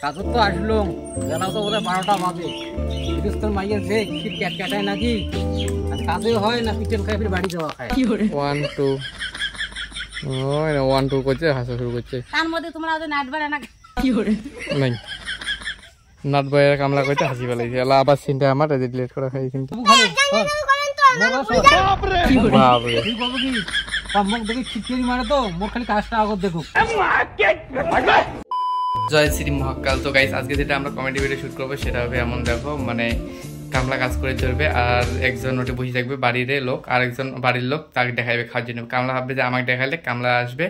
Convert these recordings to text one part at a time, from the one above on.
কাজর তো আসলো, বেলা তো বোধহয় 12টা বাজে। তোর মাইয়ের যে শীত ক্যাটায় নাকি কাজে হয় না পিটেল খাই বাড়ি যাওয়া খায়। 1 2 1 2 করছে, হাসা শুরু করছে। তার মধ্যে তোমরা ওদের নাট বাড়ে না নাই নাট বয়ের কামলা করতে হাসি ফেলাইছে। এলা আবার সিনটা আমার ডিলিট করা খাই কিন্তু বাপরে তুই কব কি মুখ দেখে খিচুড়ি মারে তো মোর খালি কাজটা আগত দেখো। জয় শ্রী মহাকাল। তো গাইস আজকে যেটা আমরা কমেডি ভিডিও শুট করবো সেটা হবে এমন, দেখো মানে কামলা কাজ করে চলবে আর একজন ওটা বসে থাকবে বাড়ির লোক, আর একজন বাড়ির লোক তাকে দেখাবে খাওয়ার জন্য। কামলা ভাববে যে আমাকে দেখালে, কামলা আসবে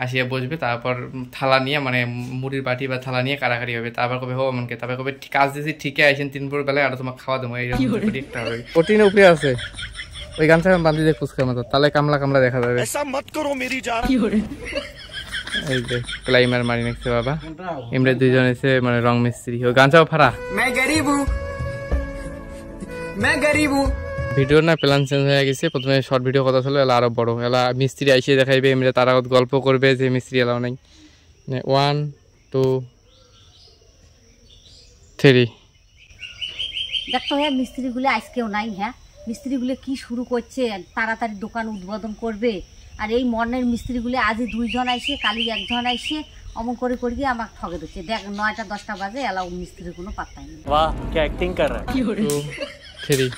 আসিয়া বসবে, তারপর থালা নিয়ে মানে মুড়ির বাটি বা থালা নিয়ে কারাকারি হবে। তারপর কবে হো এমনকে, তারপর কবে কাজ দিয়েছি ঠিকই আইসেন 3 ভোর বেলায় আর তোমাকে খাওয়া দেবো। এইরকম একটা হবে। প্রোটিনের উপরে আছে ওই গান থেকে বান্ধি দিয়ে ফুচকার মতো, তাহলে কামলা কামলা দেখা যাবে। এই যে ক্লাইমার মারি নাকছে বাবা, এমনি দুইজন এসে মানে রং মিস্ত্রি। ওই গানটাও ফারা ভিডিও না প্ল্যান চেঞ্জ হয়ে গেছে। প্রথমে শর্ট ভিডিও কথা ছিল, এলা আরো বড়, এলা মিস্ত্রি আইসে দেখাইবে, এমনি তারা গল্প করবে যে মিস্ত্রি এলাও নাই। 1 2 3 দেখো হ্যাঁ মিস্ত্রিগুলো আজকেও নাই। হ্যাঁ মিস্ত্রিগুলো কি শুরু করছে, তাড়াতাড়ি দোকান উদ্বোধন করবে। আর এই মর্নের মিস্ত্রিগুলো আজই 2 জন আইসে, কালি 1 জন আইসে, অমন করে করে গিয়ে আমাকে ঠকে দিচ্ছে। দেখ 9টা 10টা বাজে এলাও মিস্ত্রির কোনো পাত্তাই নেই। বাহ কি অ্যাক্টিং কর রহা है। 2 3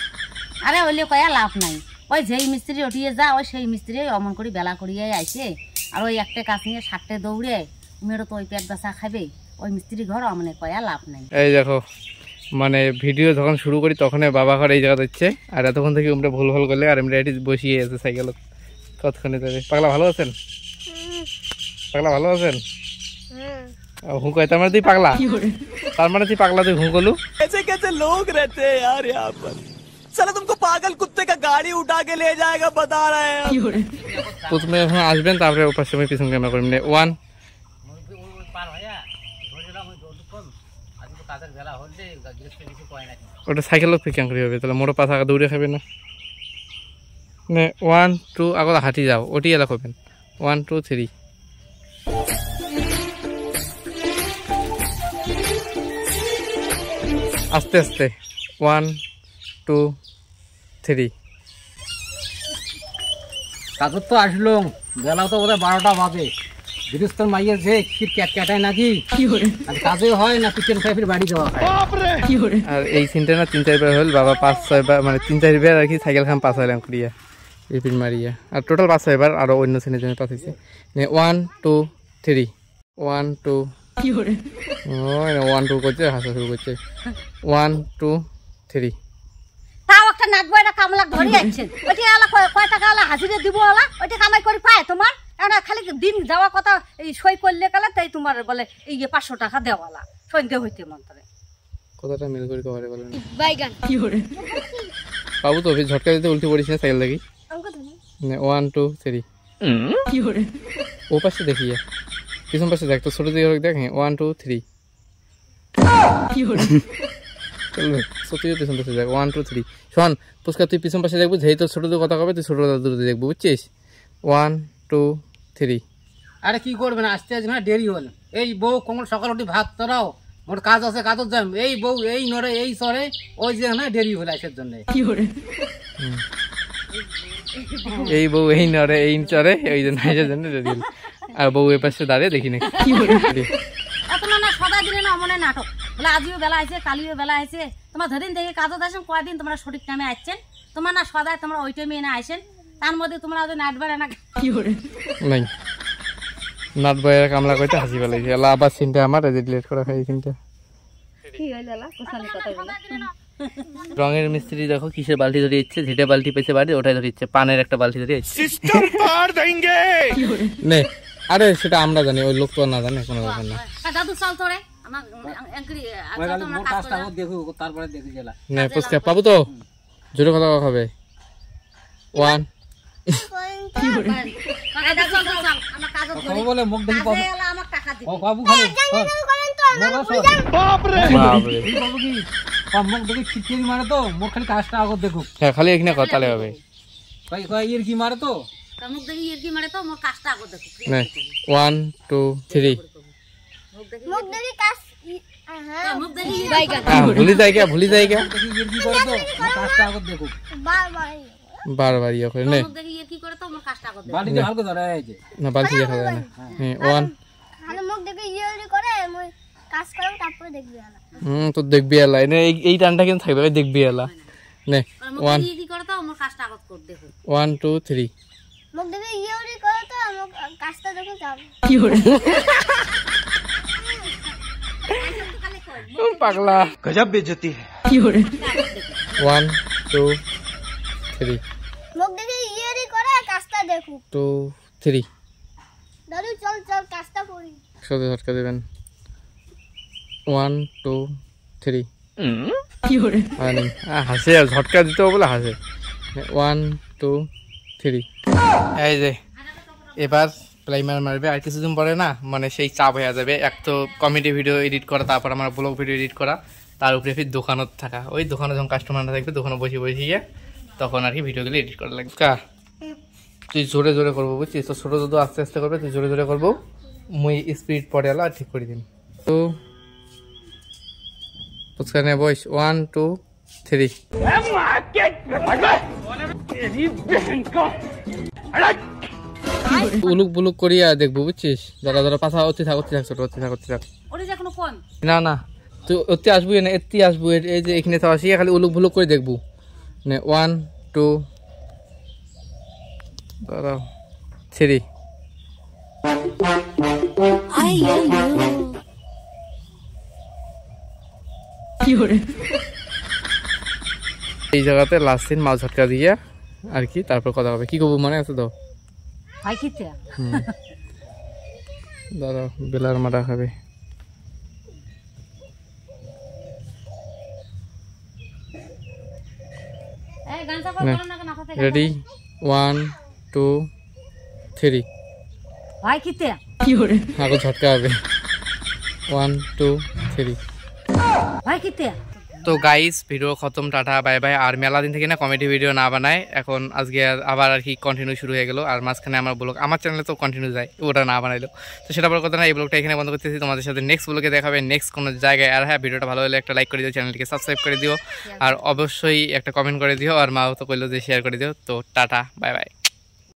আরে ওইলে কয়া লাভ নাই, ওই যেই মিস্ত্রি উঠিয়ে যা ওই সেই মিস্ত্রি অমন করে বেলা করিয়ে আইসে। আর ওই একটা কাজ নিয়ে 7টে দৌড়ে মেয়েরও তো ওই পেট বেচা খাবে, ওই মিস্ত্রি ঘর অমনে কয়া লাভ নাই। এই দেখো মানে ভিডিও যখন শুরু করি তখন বাবা ঘর এই জায়গা দিচ্ছে, আর এতক্ষণ থেকে আমরা ভুল ভাল করলে আর আমরা এটি বসিয়ে আছে সাইকেল কতক্ষণে যাবে। পাগলা ভালো আছেন? পাগলা ভালো আছেন? হুঁ কয় তার মানে তুই পাগলা? তার মানে তুই পাগলা, তুই হুঁ কলু? कैसे कैसे लोग रहते हैं यार यहाँ पर। साला तुमको पागल कुत्ते का गाड़ी उठा के ले जाएगा बता रहे हैं। প্রথমে এখন আসবেন, তারপরে ওপার সময় পিছন ক্যামেরা করবেন। 1 ওটা সাইকেল ফিকাং করে হবে, তাহলে মোটর পাশা দৌড়ে খাবে না। 1 2 আগত হাঁটি যাও, ওটি এলা করবেন। 1 2 3 আস্তে আস্তে 1 2 3 কাজর তো আসলো, বেলা তো বোধহয় 12টা বাজে। তোর মাইয়ের যে শীত ক্যাটায় নাকি কাজে হয় না পিটেল খাই বাড়ি যাওয়া খায়। আর এই সিনটা না 3-4 বার হল, বাবা 5-6 বার মানে 3-4 বার আর কি সাইকেল খান পাস হইলাম করিয়া রিপিট মারিয়া, আর টোটাল 5-6 বার আরো অন্য সিনের জন্য পাস হয়েছে। 1 2 3 1 2 1 2 করছে, হাসা শুরু করছে। 1 2 3 তাও একটা নাট বয়টা কামলা ধরে যাচ্ছেন, ওইটা এলা কয় টাকা এলা হাজিরে দিব, এলা ওইটা কামাই করে পায় তোমার। এখন খালি দিন যাওয়া কথা এই সই করলে গেলে তাই তোমার বলে এই 500 টাকা দেওয়ালা সন্ধ্যে হইতে মন্ত্রে কতটা মিল করে কভারে বলেন বাইগান বাবু। তো ফির ঝটকা দিতে উল্টে পড়িস না সাইকেল লাগি। 1 2 3 ও পাশে দেখিয়ে পিছন পাশে দেখ, তো ছোট দিকে দেখ। 1 2 3 চলবে সত্যি পিছন পাশে দেখ। 1 2 3 শোন পুষ্কা, তুই পিছন পাশে দেখবো, যেই তোর ছোট দিকে কথা কবে তুই ছোট দূরে দেখবো, বুঝছিস? 1 2 3 আরে কি করবে না, আসতে আজ না দেরি হল। এই বউ কোমল সকাল উঠি ভাত তোরাও, মোর কাজ আছে কাজত যাম। এই বউ এই নড়ে এই সরে, ওই যে না দেরি হল আসার জন্য। এই বউ এই নরে এই চরে, ওই জন্য আসার জন্য দেরি হল। আর বউ এ পাশে দাঁড়িয়ে দেখি না এত না সদা দিনে না অমনে নাটক বলে আজও বেলা আছে কালিও বেলা আছে। তোমার যেদিন দেখে কাজত আসেন কয়দিন তোমরা সঠিক টাইমে আসছেন, তোমার না সদায় তোমরা ওই টাইমে এনে আসেন। তার মধ্যে তোমরা ওদের নাট বাড়ে না নাই নাট বয়ের কামলা করতে হাসি ফেলাইছে। এলা আবার সিনটা আমার ডিলিট করা খাই সিনটা। রঙের মিস্ত্রি দেখো কিসের বালতি ধরে ইচ্ছে, যেটা বালতি পেয়েছে বাড়ি ওটাই ধরে ইচ্ছে, পানের একটা বালতি ধরে ইচ্ছে। নে আরে সেটা আমরা জানি, ওই লোক তো না জানে কোনো ব্যাপার না। দাদু চল তোরে তারপরে দেখি গেলা নে পুষ্কা পাবো তো জোরে কথা হবে। 1 বলে মুখ দেখি বাবু মুখ দেখি খিচুড়ি মারে তো মুখ খালি কাজটা আগত দেখো। হ্যাঁ খালি এখানে কথালে হবে। ইয়ের কি মারে তো মুখ দেখি ইয়ের কি মারে তো মোর কাজটা আগত দেখো। 1 2 3 মুখ দেখি কাজ ভুলি যায় কে ভুলি যায় কে দেখি এর কি করে তো আমার কাজটা আগে দেখো বারবার ইয়ে করে নে বাড়িতে হালকা ধরে আছে না বালতি দেখা যায় না হ্যাঁ ওয়ান তো দেখবি এলা নে এই টানটা কিন্তু থাকবে দেখবি এলা নে 1 1 2 3 পাগলা गजब बेइज्जती है 1 2 3 2 3 সাথে ঝটকা দেবেন 1 2 3 হাসে আর ঝটকা দিতে বলে হাসে 1 2 3 এই যে এবার প্রাইমার মারবে আর কিছুদিন পরে না মানে সেই চাপ হয়ে যাবে এক তো কমেডি ভিডিও এডিট করা তারপর আমার ব্লগ ভিডিও এডিট করা তার উপরে ফির দোকানত থাকা ওই দোকানে যখন কাস্টমার না থাকবে দোকানে বসে বসিয়ে তখন আর কি ভিডিওগুলো এডিট করা লাগবে কা তুই জোরে জোরে করবো বুঝছিস তো ছোটো যদি আস্তে আস্তে করবে তুই জোরে জোরে করবো মুই স্পিড পরে এলা ঠিক করে দিন তো পুচকানে বয়স 1 2 3 উলুক বুলুক করিয়া দেখবো বুঝছিস যারা যারা পাশা অতি থাক ছোট অতি থাক না না তুই অতি আসবি না এতি আসবো এই যে এখানে তো আসি খালি উলুক বুলুক করে দেখবো 1 2 দাঁড়াও 3 এই জায়গাতে লাস্ট দিন মাছ ঝটকা দিয়ে আর কি তারপর কথা হবে কি করবো মনে আছে তো দাঁড়াও বেলার মারা খাবে রেডি 1 2 3 আগে ঝটকা হবে 1 2 3 তো গাইস ভিডিও খতম টাটা বাই বাই আর মেলা দিন থেকে না কমেডি ভিডিও না বানায় এখন আজকে আবার আর কি কন্টিনিউ শুরু হয়ে গেল আর মাঝখানে আমার ব্লগ আমার চ্যানেলে তো কন্টিনিউ যায় ওটা না বানাইলো তো সেটা বড় কথা না এই ব্লগটা এখানে বন্ধ করতেছি তোমাদের সাথে নেক্সট ব্লগে দেখাবে নেক্সট কোনো জায়গায় আর হ্যাঁ ভিডিওটা ভালো হলে একটা লাইক করে দিও চ্যানেলটিকে সাবস্ক্রাইব করে দিও আর অবশ্যই একটা কমেন্ট করে দিও আর মাও তো কইলো যে শেয়ার করে দিও তো টাটা বাই বাই